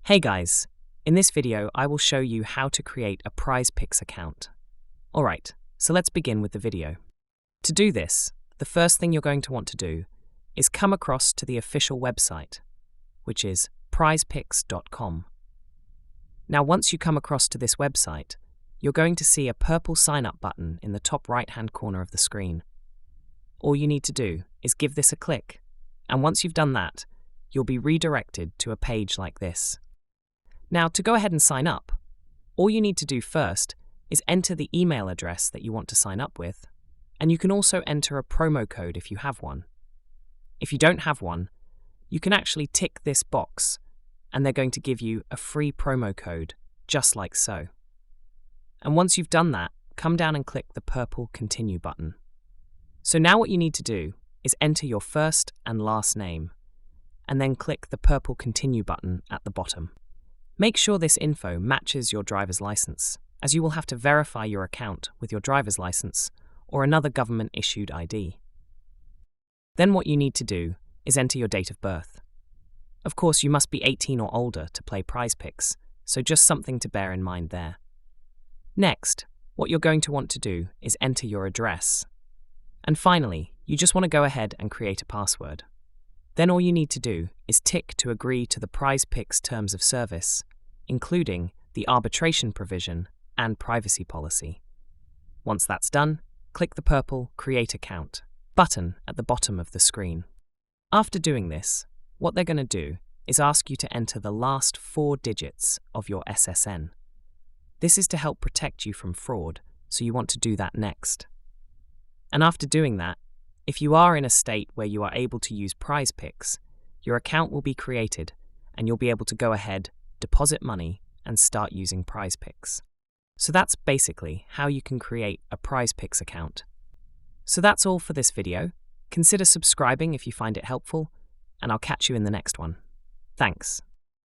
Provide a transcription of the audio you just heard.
Hey guys, in this video I will show you how to create a Prizepicks account. Alright, so let's begin with the video. To do this, the first thing you're going to want to do is come across to the official website, which is prizepicks.com. Now once you come across to this website, you're going to see a purple sign up button in the top right hand corner of the screen. All you need to do is give this a click, and once you've done that, you'll be redirected to a page like this. Now, to go ahead and sign up, all you need to do first is enter the email address that you want to sign up with, and you can also enter a promo code if you have one. If you don't have one, you can actually tick this box, and they're going to give you a free promo code, just like so. And once you've done that, come down and click the purple Continue button. So now what you need to do is enter your first and last name, and then click the purple Continue button at the bottom. Make sure this info matches your driver's license, as you will have to verify your account with your driver's license or another government-issued ID. Then what you need to do is enter your date of birth. Of course, you must be 18 or older to play Prizepicks, so just something to bear in mind there. Next, what you're going to want to do is enter your address. And finally, you just want to go ahead and create a password. Then all you need to do is tick to agree to the Prizepicks terms of service, including the arbitration provision and privacy policy. Once that's done, click the purple Create Account button at the bottom of the screen. After doing this, what they're going to do is ask you to enter the last 4 digits of your SSN. This is to help protect you from fraud, so you want to do that next. And after doing that, if you are in a state where you are able to use Prizepicks, your account will be created and you'll be able to go ahead, deposit money, and start using Prizepicks. So that's basically how you can create a Prizepicks account. So that's all for this video. Consider subscribing if you find it helpful, and I'll catch you in the next one. Thanks.